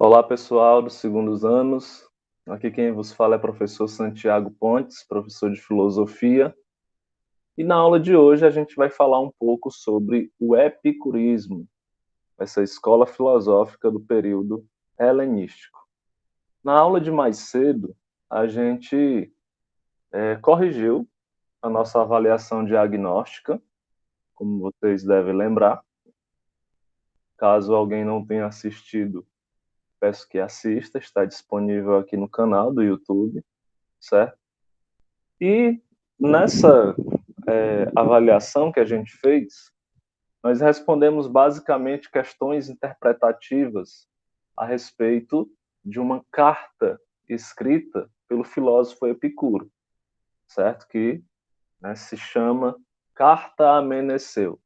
Olá, pessoal dos segundos anos. Aqui quem vos fala é professor Santiago Pontes, professor de filosofia. E na aula de hoje a gente vai falar um pouco sobre o epicurismo, essa escola filosófica do período helenístico. Na aula de mais cedo, a gente corrigiu a nossa avaliação diagnóstica, como vocês devem lembrar. Caso alguém não tenha assistido, peço que assista, está disponível aqui no canal do YouTube, certo? E nessa avaliação que a gente fez, nós respondemos basicamente questões interpretativas a respeito de uma carta escrita pelo filósofo Epicuro, certo? Que se chama Carta a Meneceu.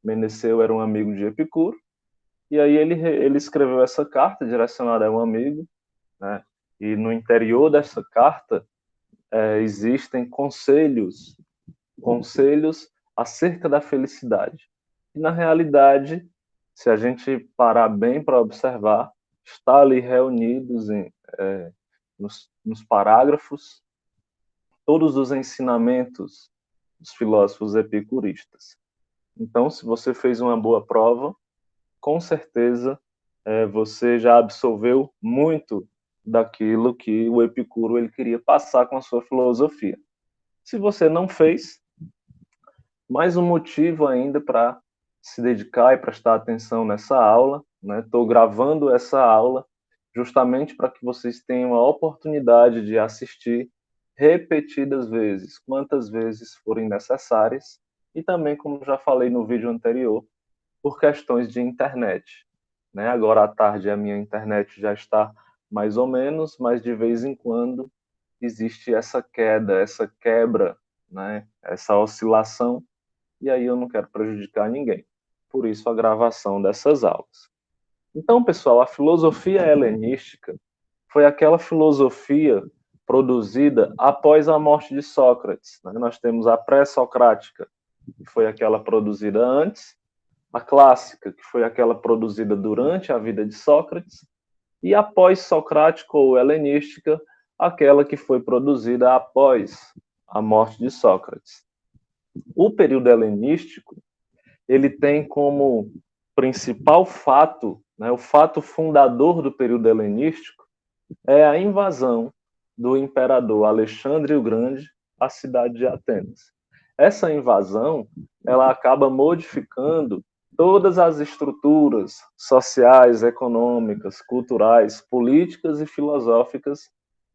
Meneceu era um amigo de Epicuro, e aí ele escreveu essa carta direcionada a um amigo, né? E no interior dessa carta existem conselhos acerca da felicidade. E, na realidade, se a gente parar bem para observar, está ali reunidos nos parágrafos todos os ensinamentos dos filósofos epicuristas. Então, se você fez uma boa prova, com certeza você já absorveu muito daquilo que o Epicuro ele queria passar com a sua filosofia. Se você não fez, mais um motivo ainda para se dedicar e prestar atenção nessa aula. Estou gravando essa aula justamente para que vocês tenham a oportunidade de assistir repetidas vezes, quantas vezes forem necessárias, e também, como já falei no vídeo anterior, por questões de internet. Agora à tarde a minha internet já está mais ou menos, mas de vez em quando existe essa queda, essa quebra, essa oscilação, e aí eu não quero prejudicar ninguém. Por isso a gravação dessas aulas. Então, pessoal, a filosofia helenística foi aquela filosofia produzida após a morte de Sócrates. Nós temos a pré-socrática, que foi aquela produzida antes, a clássica, que foi aquela produzida durante a vida de Sócrates, e a pós-socrática ou helenística, aquela que foi produzida após a morte de Sócrates. O período helenístico, ele tem como principal fato, o fato fundador do período helenístico, é a invasão do imperador Alexandre o Grande à cidade de Atenas. Essa invasão, ela acaba modificando todas as estruturas sociais, econômicas, culturais, políticas e filosóficas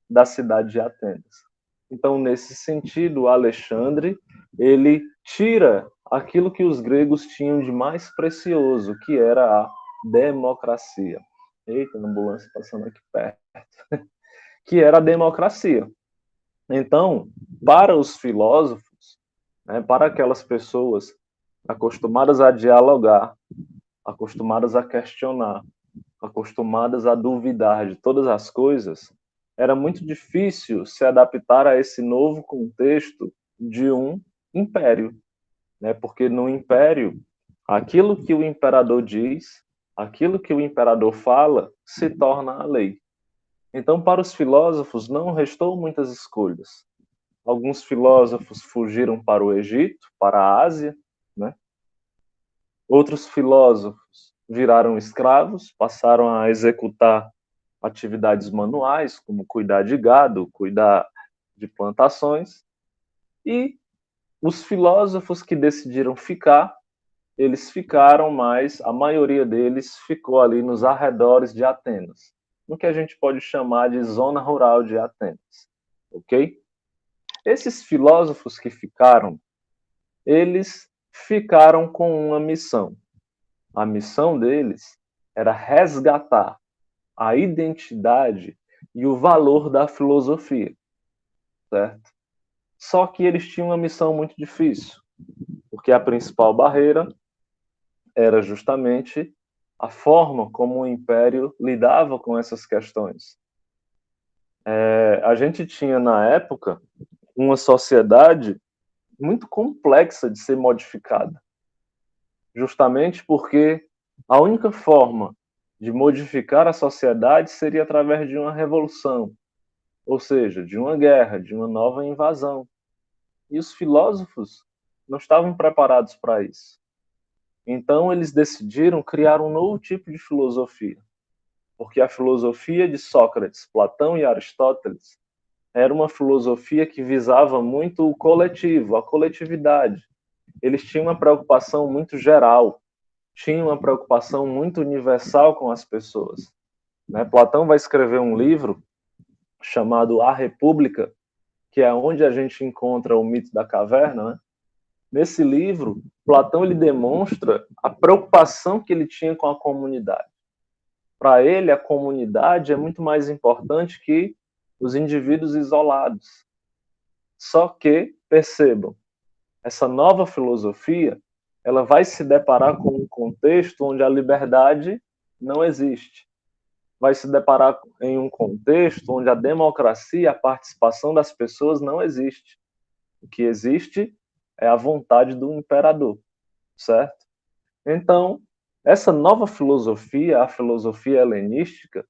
da cidade de Atenas. Então, nesse sentido, Alexandre, ele tira aquilo que os gregos tinham de mais precioso, que era a democracia. Eita, a ambulância passando aqui perto. Que era a democracia. Então, para os filósofos, para aquelas pessoas acostumadas a dialogar, acostumadas a questionar, acostumadas a duvidar de todas as coisas, era muito difícil se adaptar a esse novo contexto de um império, porque no império, aquilo que o imperador diz, aquilo que o imperador fala, se torna a lei. Então, para os filósofos, não restou muitas escolhas. Alguns filósofos fugiram para o Egito, para a Ásia, Outros filósofos viraram escravos, passaram a executar atividades manuais, como cuidar de gado, cuidar de plantações. E os filósofos que decidiram ficar, eles ficaram, mas a maioria deles ficou ali nos arredores de Atenas, no que a gente pode chamar de zona rural de Atenas, ok? Esses filósofos que ficaram, eles ficaram com uma missão. A missão deles era resgatar a identidade e o valor da filosofia, certo? Só que eles tinham uma missão muito difícil, porque a principal barreira era justamente a forma como o Império lidava com essas questões. A gente tinha, na época, uma sociedade muito complexa de ser modificada, justamente porque a única forma de modificar a sociedade seria através de uma revolução, ou seja, de uma guerra, de uma nova invasão. E os filósofos não estavam preparados para isso. Então, eles decidiram criar um novo tipo de filosofia, porque a filosofia de Sócrates, Platão e Aristóteles era uma filosofia que visava muito o coletivo, a coletividade. Eles tinham uma preocupação muito geral, tinham uma preocupação muito universal com as pessoas. Né? Platão vai escrever um livro chamado A República, que é onde a gente encontra o mito da caverna. Né? Nesse livro, Platão ele demonstra a preocupação que ele tinha com a comunidade. Para ele, a comunidade é muito mais importante que os indivíduos isolados. Só que, percebam, essa nova filosofia ela vai se deparar com um contexto onde a liberdade não existe. Vai se deparar em um contexto onde a democracia, a participação das pessoas não existe. O que existe é a vontade do imperador, certo? Então, essa nova filosofia, a filosofia helenística,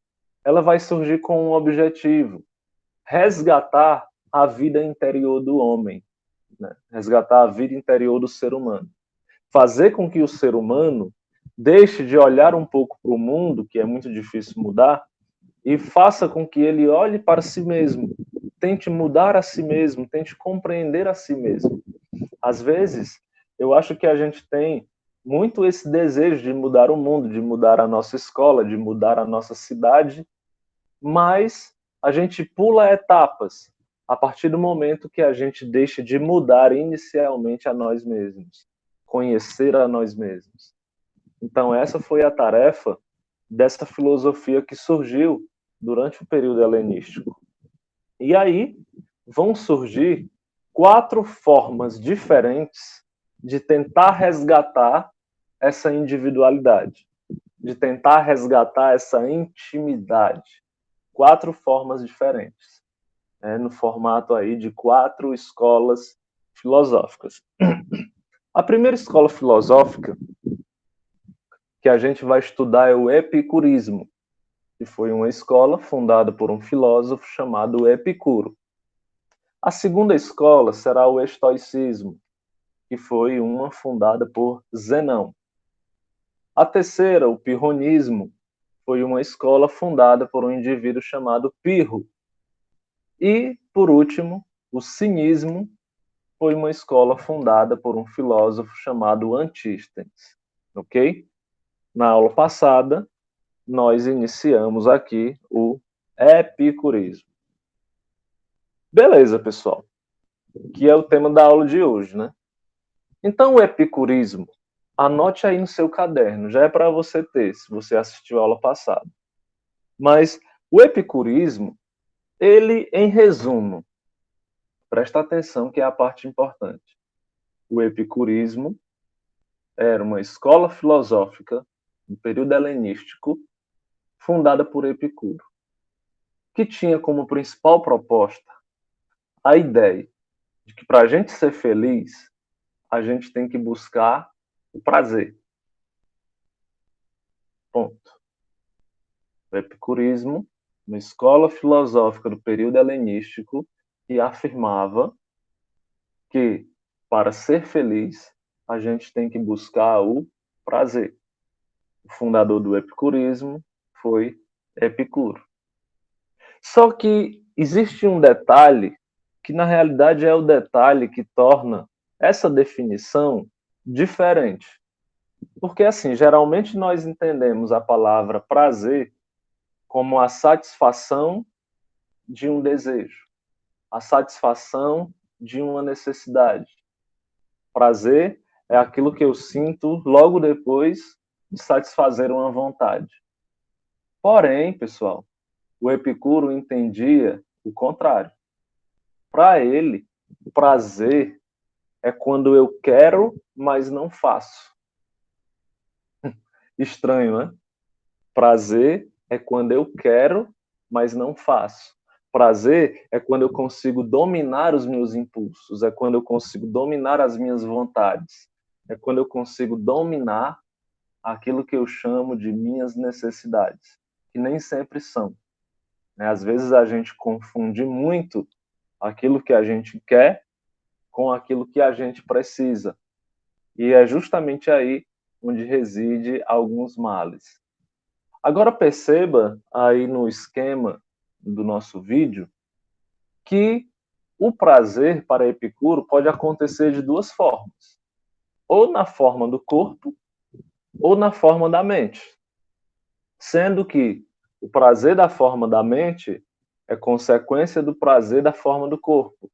ela vai surgir com um objetivo: resgatar a vida interior do homem, né? Resgatar a vida interior do ser humano. Fazer com que o ser humano deixe de olhar um pouco para o mundo, que é muito difícil mudar, e faça com que ele olhe para si mesmo, tente mudar a si mesmo, tente compreender a si mesmo. Às vezes, eu acho que a gente tem muito esse desejo de mudar o mundo, de mudar a nossa escola, de mudar a nossa cidade, mas a gente pula etapas a partir do momento que a gente deixa de mudar inicialmente a nós mesmos, conhecer a nós mesmos. Então, essa foi a tarefa dessa filosofia que surgiu durante o período helenístico. E aí vão surgir 4 formas diferentes de tentar resgatar essa individualidade, de tentar resgatar essa intimidade. 4 formas diferentes, no formato aí de 4 escolas filosóficas. A primeira escola filosófica que a gente vai estudar é o epicurismo, que foi uma escola fundada por um filósofo chamado Epicuro. A segunda escola será o estoicismo, que foi uma fundada por Zenão. A terceira, o pirronismo, foi uma escola fundada por um indivíduo chamado Pirro. E, por último, o cinismo foi uma escola fundada por um filósofo chamado Antístenes. Ok? Na aula passada, nós iniciamos aqui o epicurismo. Beleza, pessoal. Que é o tema da aula de hoje, né? Então, o epicurismo, anote aí no seu caderno, já é para você ter, se você assistiu a aula passada. Mas o epicurismo, ele, em resumo, presta atenção que é a parte importante. O epicurismo era uma escola filosófica do período helenístico fundada por Epicuro, que tinha como principal proposta a ideia de que para a gente ser feliz, a gente tem que buscar o prazer. Ponto. O epicurismo, uma escola filosófica do período helenístico, que afirmava que, para ser feliz, a gente tem que buscar o prazer. O fundador do epicurismo foi Epicuro. Só que existe um detalhe que, na realidade, é o detalhe que torna essa definição diferente. Porque, assim, geralmente nós entendemos a palavra prazer como a satisfação de um desejo, a satisfação de uma necessidade. Prazer é aquilo que eu sinto logo depois de satisfazer uma vontade. Porém, pessoal, o Epicuro entendia o contrário. Para ele, o prazer é quando eu quero, mas não faço. Estranho, né? Prazer é quando eu quero, mas não faço. Prazer é quando eu consigo dominar os meus impulsos, é quando eu consigo dominar as minhas vontades, é quando eu consigo dominar aquilo que eu chamo de minhas necessidades, que nem sempre são. Às vezes a gente confunde muito aquilo que a gente quer com aquilo que a gente precisa. E é justamente aí onde reside alguns males. Agora perceba aí no esquema do nosso vídeo que o prazer para Epicuro pode acontecer de duas formas. Ou na forma do corpo, ou na forma da mente. Sendo que o prazer da forma da mente é consequência do prazer da forma do corpo.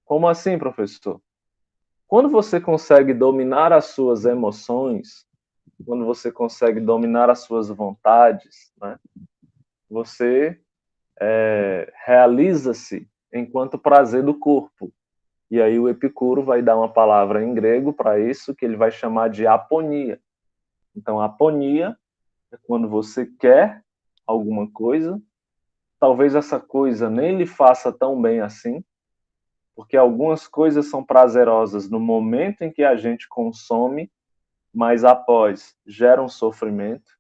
Como assim, professor? Quando você consegue dominar as suas emoções, quando você consegue dominar as suas vontades, né, você realiza-se enquanto prazer do corpo. E aí o Epicuro vai dar uma palavra em grego para isso, que ele vai chamar de aponia. Então, aponia é quando você quer alguma coisa, talvez essa coisa nem lhe faça tão bem assim, porque algumas coisas são prazerosas no momento em que a gente consome, mas após geram sofrimento.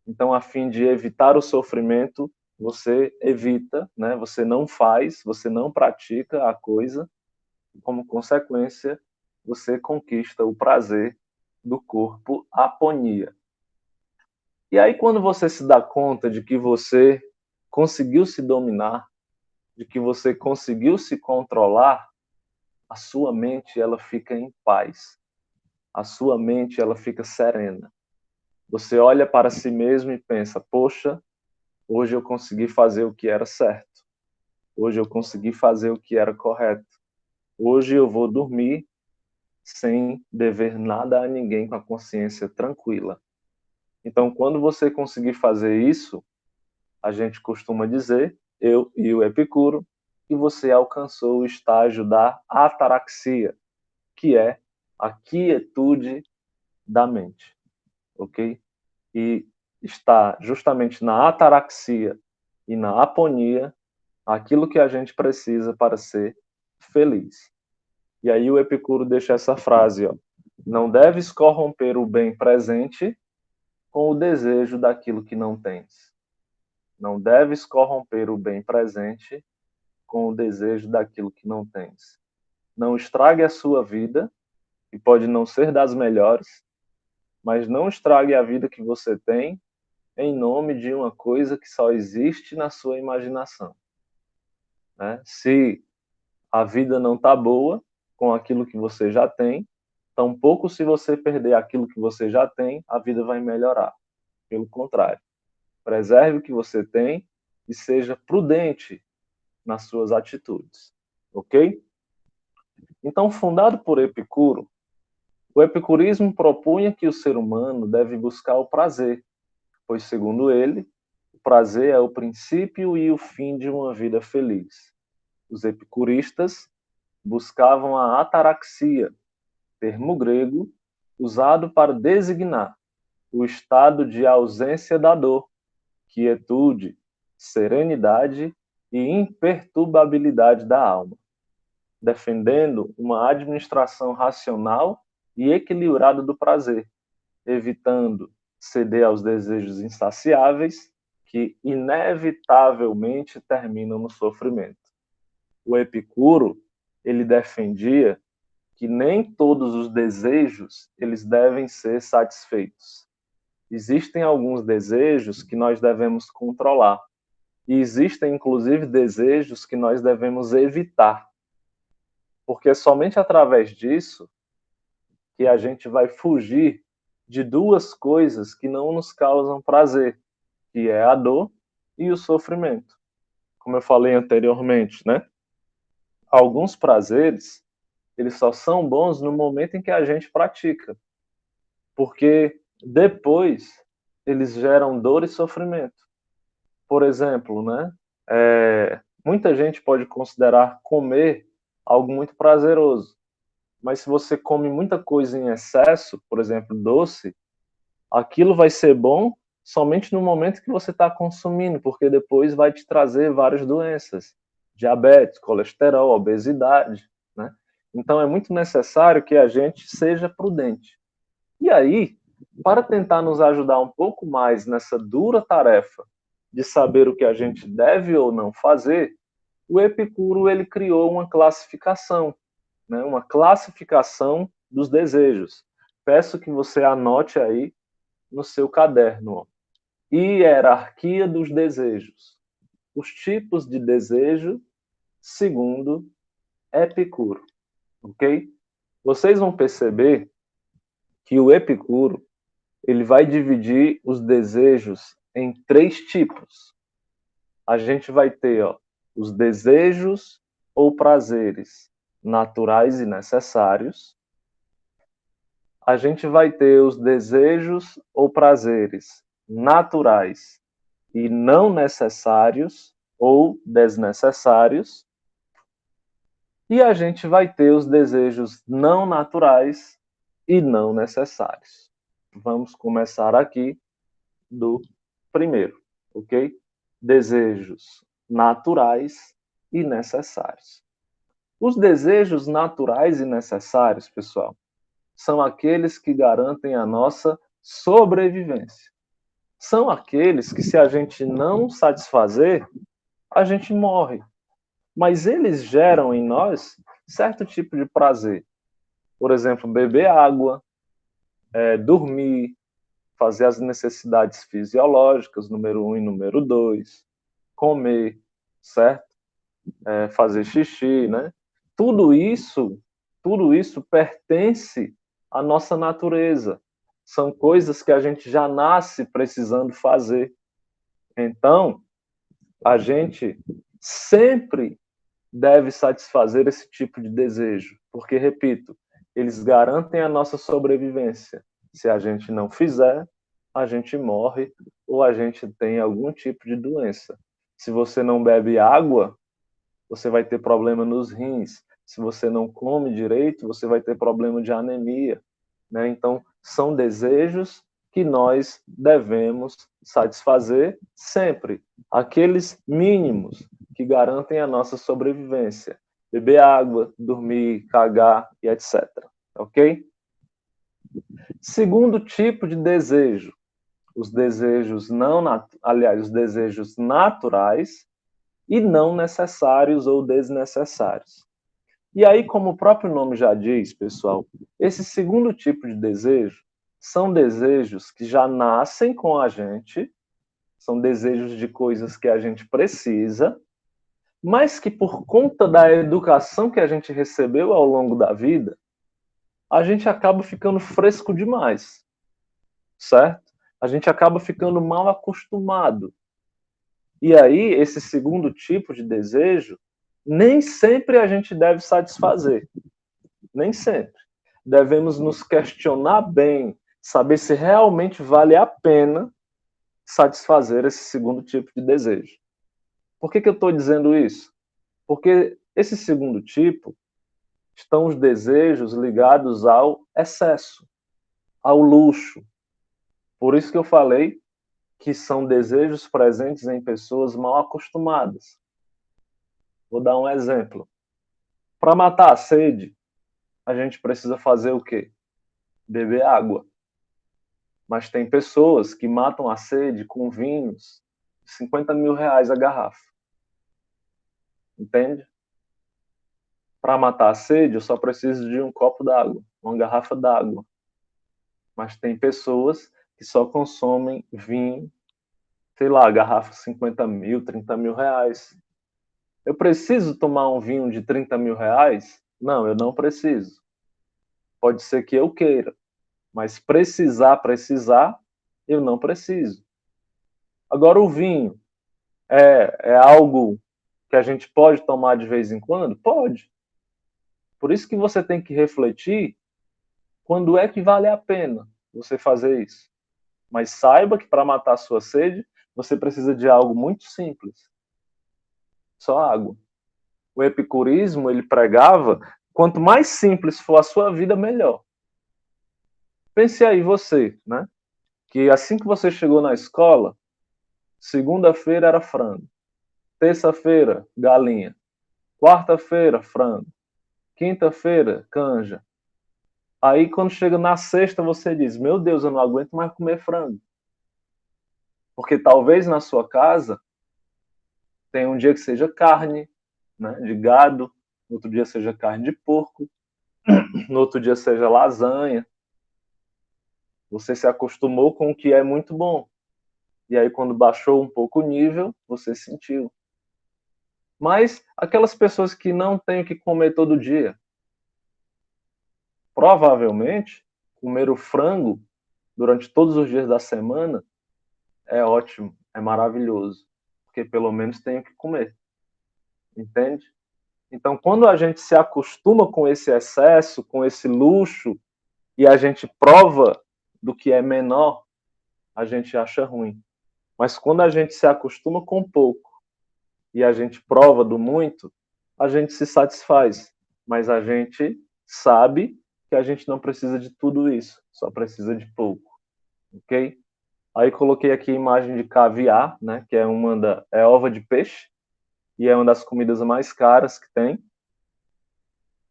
Então, a fim de evitar o sofrimento, você evita, né? Você não faz, você não pratica a coisa, como consequência, você conquista o prazer do corpo, aponia. E aí, quando você se dá conta de que você conseguiu se dominar, de que você conseguiu se controlar, a sua mente ela fica em paz. A sua mente ela fica serena. Você olha para si mesmo e pensa: poxa, hoje eu consegui fazer o que era certo. Hoje eu consegui fazer o que era correto. Hoje eu vou dormir sem dever nada a ninguém, com a consciência tranquila. Então, quando você conseguir fazer isso, a gente costuma dizer, eu e o Epicuro, que você alcançou o estágio da ataraxia, que é a quietude da mente, ok? E está justamente na ataraxia e na aponia aquilo que a gente precisa para ser feliz. E aí o Epicuro deixa essa frase, ó: não deves corromper o bem presente com o desejo daquilo que não tens. Não deves corromper o bem presente com o desejo daquilo que não tens. Não estrague a sua vida, que pode não ser das melhores, mas não estrague a vida que você tem em nome de uma coisa que só existe na sua imaginação. Né? Se a vida não está boa com aquilo que você já tem, tampouco se você perder aquilo que você já tem, a vida vai melhorar. Pelo contrário, preserve o que você tem e seja prudente nas suas atitudes, ok? Então, fundado por Epicuro, o epicurismo propunha que o ser humano deve buscar o prazer, pois, segundo ele, o prazer é o princípio e o fim de uma vida feliz. Os epicuristas buscavam a ataraxia, termo grego usado para designar o estado de ausência da dor, quietude, serenidade e imperturbabilidade da alma, defendendo uma administração racional e equilibrada do prazer, evitando ceder aos desejos insaciáveis que inevitavelmente terminam no sofrimento. O Epicuro, ele defendia que nem todos os desejos eles devem ser satisfeitos. Existem alguns desejos que nós devemos controlar. E existem, inclusive, desejos que nós devemos evitar. Porque é somente através disso que a gente vai fugir de duas coisas que não nos causam prazer, que é a dor e o sofrimento. Como eu falei anteriormente, né? Alguns prazeres, eles só são bons no momento em que a gente pratica. Porque depois eles geram dor e sofrimento. Por exemplo, né? Muita gente pode considerar comer algo muito prazeroso, mas se você come muita coisa em excesso, por exemplo, doce, aquilo vai ser bom somente no momento que você está consumindo, porque depois vai te trazer várias doenças, diabetes, colesterol, obesidade, né? Então é muito necessário que a gente seja prudente. E aí, para tentar nos ajudar um pouco mais nessa dura tarefa de saber o que a gente deve ou não fazer, o Epicuro ele criou uma classificação, né? Uma classificação dos desejos. Peço que você anote aí no seu caderno. Hierarquia dos desejos. Os tipos de desejo segundo Epicuro, ok? Vocês vão perceber que o Epicuro ele vai dividir os desejos em 3 tipos. A gente vai ter os desejos ou prazeres naturais e necessários. A gente vai ter os desejos ou prazeres naturais e não necessários ou desnecessários. E a gente vai ter os desejos não naturais e não necessários. Vamos começar aqui do primeiro, ok? Desejos naturais e necessários. Os desejos naturais e necessários, pessoal, são aqueles que garantem a nossa sobrevivência. São aqueles que, se a gente não satisfazer, a gente morre. Mas eles geram em nós certo tipo de prazer. Por exemplo, beber água, dormir, fazer as necessidades fisiológicas, número 1 e número 2, comer, certo? Fazer xixi, né? Tudo isso pertence à nossa natureza. São coisas que a gente já nasce precisando fazer. Então, a gente sempre deve satisfazer esse tipo de desejo, porque, repito, eles garantem a nossa sobrevivência. Se a gente não fizer, a gente morre ou a gente tem algum tipo de doença. Se você não bebe água, você vai ter problema nos rins. Se você não come direito, você vai ter problema de anemia, né? Então, são desejos que nós devemos satisfazer sempre. Aqueles mínimos que garantem a nossa sobrevivência. Beber água, dormir, cagar e etc. Ok? Segundo tipo de desejo, os desejos os desejos naturais e não necessários ou desnecessários. E aí, como o próprio nome já diz, pessoal, esse segundo tipo de desejo são desejos que já nascem com a gente, são desejos de coisas que a gente precisa, mas que por conta da educação que a gente recebeu ao longo da vida, a gente acaba ficando fresco demais, certo? A gente acaba ficando mal acostumado. E aí, esse segundo tipo de desejo, nem sempre a gente deve satisfazer. Nem sempre. Devemos nos questionar bem, saber se realmente vale a pena satisfazer esse segundo tipo de desejo. Por que eu estou dizendo isso? Porque esse segundo tipo estão os desejos ligados ao excesso, ao luxo. Por isso que eu falei que são desejos presentes em pessoas mal acostumadas. Vou dar um exemplo. Para matar a sede, a gente precisa fazer o quê? Beber água. Mas tem pessoas que matam a sede com vinhos de 50 mil reais a garrafa. Entende? Para matar a sede, eu só preciso de um copo d'água, uma garrafa d'água. Mas tem pessoas que só consomem vinho, sei lá, garrafa 50 mil, 30 mil reais. Eu preciso tomar um vinho de 30 mil reais? Não, eu não preciso. Pode ser que eu queira, mas precisar, eu não preciso. Agora, o vinho é algo que a gente pode tomar de vez em quando? Pode. Por isso que você tem que refletir quando é que vale a pena você fazer isso. Mas saiba que para matar a sua sede, você precisa de algo muito simples. Só água. O epicurismo, ele pregava, quanto mais simples for a sua vida, melhor. Pense aí você, né? Que assim que você chegou na escola, segunda-feira era frango, terça-feira, galinha, quarta-feira, frango, quinta-feira, canja. Aí, quando chega na sexta, você diz, meu Deus, eu não aguento mais comer frango. Porque talvez na sua casa tenha um dia que seja carne, né, de gado, no outro dia seja carne de porco, no outro dia seja lasanha. Você se acostumou com o que é muito bom. E aí, quando baixou um pouco o nível, você sentiu. Mas aquelas pessoas que não têm o que comer todo dia, provavelmente, comer o frango durante todos os dias da semana é ótimo, é maravilhoso, porque pelo menos tem o que comer, entende? Então, quando a gente se acostuma com esse excesso, com esse luxo, e a gente prova do que é menor, a gente acha ruim. Mas quando a gente se acostuma com pouco e a gente prova do muito, a gente se satisfaz. Mas a gente sabe que a gente não precisa de tudo isso, só precisa de pouco, ok? Aí coloquei aqui a imagem de caviar, né, que é ova de peixe, e é uma das comidas mais caras que tem.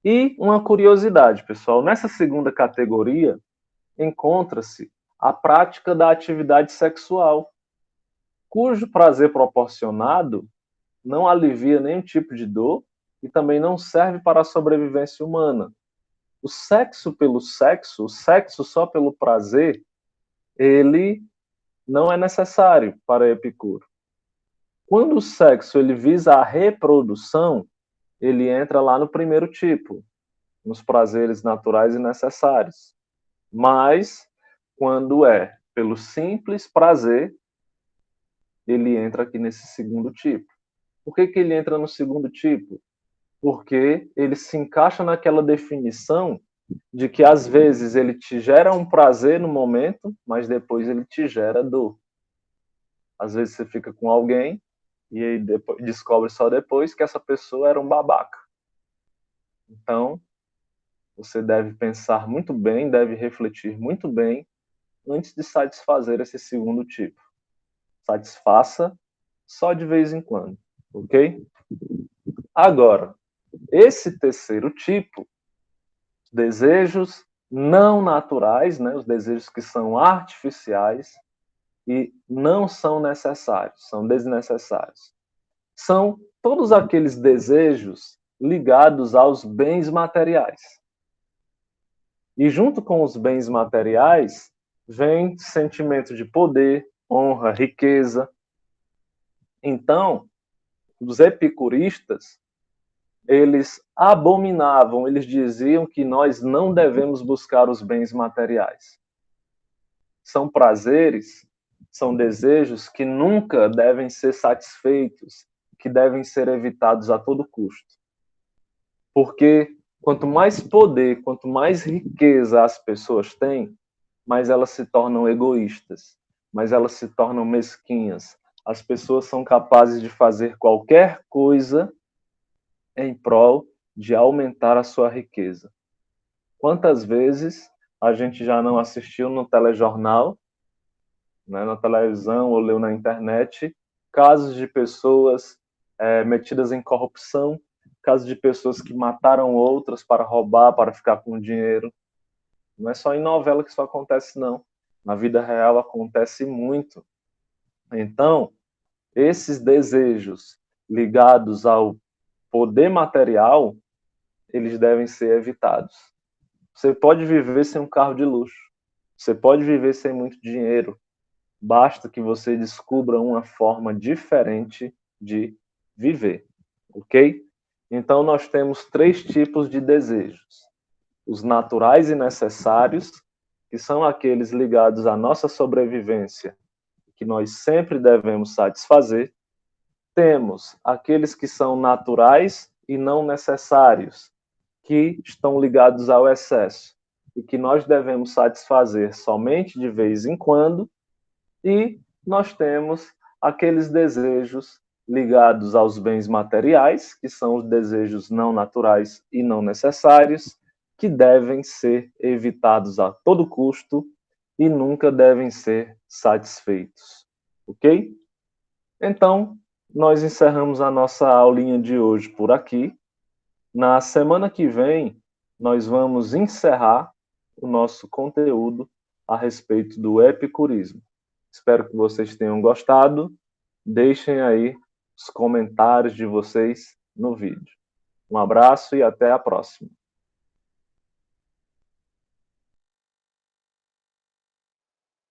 E uma curiosidade, pessoal, nessa segunda categoria encontra-se a prática da atividade sexual, cujo prazer proporcionado não alivia nenhum tipo de dor e também não serve para a sobrevivência humana. O sexo só pelo prazer, ele não é necessário para Epicuro. Quando o sexo ele visa a reprodução, ele entra lá no primeiro tipo, nos prazeres naturais e necessários. Mas, quando é pelo simples prazer, ele entra aqui nesse segundo tipo. Por que ele entra no segundo tipo? Porque ele se encaixa naquela definição de que, às vezes, ele te gera um prazer no momento, mas depois ele te gera dor. Às vezes você fica com alguém e aí descobre só depois que essa pessoa era um babaca. Então, você deve pensar muito bem, deve refletir muito bem antes de satisfazer esse segundo tipo. Satisfaça só de vez em quando, ok? Agora, esse terceiro tipo, desejos não naturais, né, os desejos que são artificiais e não são necessários, são desnecessários. São todos aqueles desejos ligados aos bens materiais. E junto com os bens materiais, vem sentimento de poder, honra, riqueza. Então, os epicuristas, eles abominavam, eles diziam que nós não devemos buscar os bens materiais. São prazeres, são desejos que nunca devem ser satisfeitos, que devem ser evitados a todo custo. Porque quanto mais poder, quanto mais riqueza as pessoas têm, mais elas se tornam egoístas, mais elas se tornam mesquinhas. As pessoas são capazes de fazer qualquer coisa em prol de aumentar a sua riqueza. Quantas vezes a gente já não assistiu no telejornal, né, na televisão ou leu na internet, casos de pessoas metidas em corrupção, casos de pessoas que mataram outras para roubar, para ficar com dinheiro. Não é só em novela que isso acontece, não. Na vida real acontece muito. Então, esses desejos ligados ao poder material, eles devem ser evitados. Você pode viver sem um carro de luxo. Você pode viver sem muito dinheiro. Basta que você descubra uma forma diferente de viver, ok? Então, nós temos 3 tipos de desejos. Os naturais e necessários, que são aqueles ligados à nossa sobrevivência, que nós sempre devemos satisfazer. Temos aqueles que são naturais e não necessários, que estão ligados ao excesso e que nós devemos satisfazer somente de vez em quando. E nós temos aqueles desejos ligados aos bens materiais, que são os desejos não naturais e não necessários, que devem ser evitados a todo custo e nunca devem ser satisfeitos. Ok? Então, nós encerramos a nossa aulinha de hoje por aqui. Na semana que vem, nós vamos encerrar o nosso conteúdo a respeito do epicurismo. Espero que vocês tenham gostado. Deixem aí os comentários de vocês no vídeo. Um abraço e até a próxima.